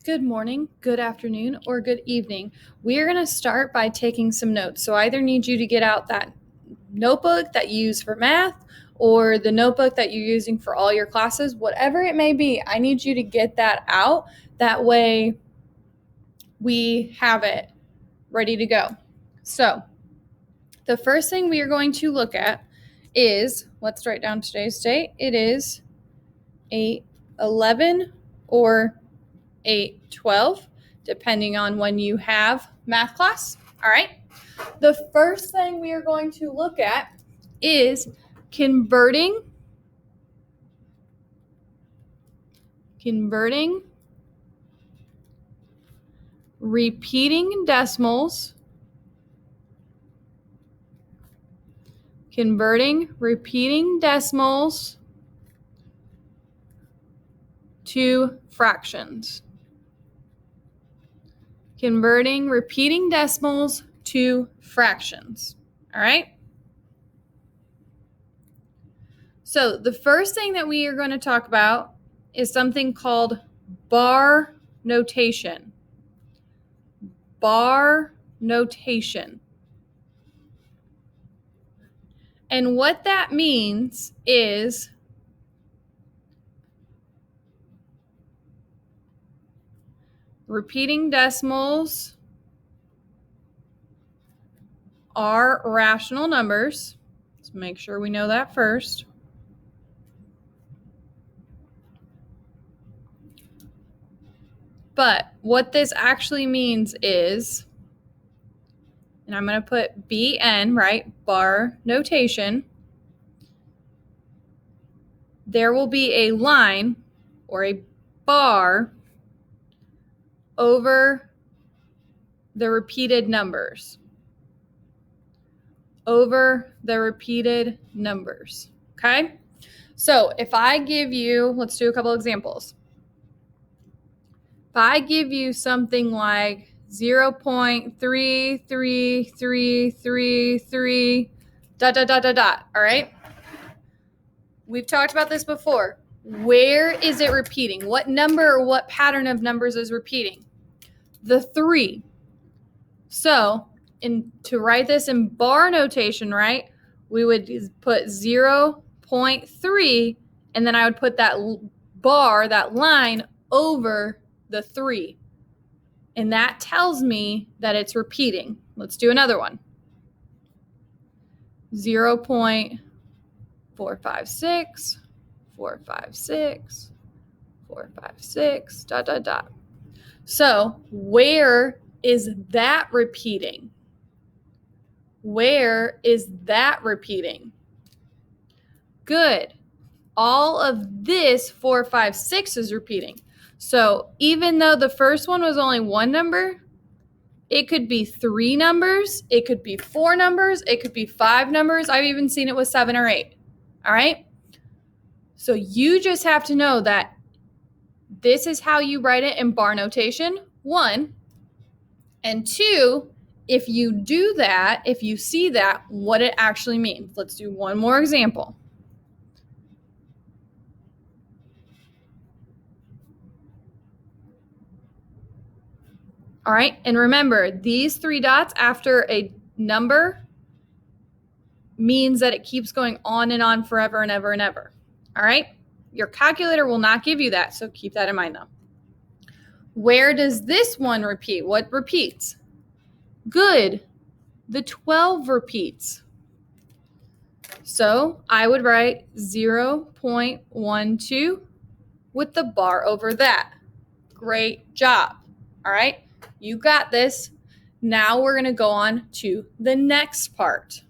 good morning, good afternoon, or good evening. We are going to start by taking some notes. So I either need you to get out that notebook that you use for math or the notebook that you're using for all your classes, whatever it may be. I need you to get that out. That way we have it ready to go. So the first thing we are going to look at is, let's write down today's date. It is 8/11 or 8/12, depending on when you have math class. All right. The first thing we are going to look at is converting repeating decimals to fractions. Converting repeating decimals to fractions. All right. So the first thing that we are going to talk about is something called bar notation. Bar notation. And what that means is repeating decimals are rational numbers. Let's make sure we know that first. But what this actually means is, and I'm going to put BN, right? Bar notation. There will be a line or a bar over the repeated numbers. Okay? So if I give you, let's do a couple examples. If I give you something like 0.33333 ... all right? We've talked about this before. Where is it repeating? What number or what pattern of numbers is repeating? The 3. So to write this in bar notation, right, we would put 0.3, and then I would put that bar, that line, over the 3. And that tells me that it's repeating. Let's do another one. 0.456, 456, 456, ... So where is that repeating? Where is that repeating? Good. All of this 456 is repeating. So even though the first one was only one number, it could be 3 numbers, it could be 4 numbers, it could be 5 numbers. I've even seen it with 7 or 8. All right? So you just have to know that this is how you write it in bar notation, 1. And 2, if you do that, if you see that, what it actually means. Let's do one more example. All right, and remember, these 3 dots after a number means that it keeps going on and on forever and ever and ever. All right, your calculator will not give you that, so keep that in mind now. Where does this one repeat? What repeats? Good, the 12 repeats. So I would write 0.12 with the bar over that. Great job. All right, you got this. Now we're going to go on to the next part.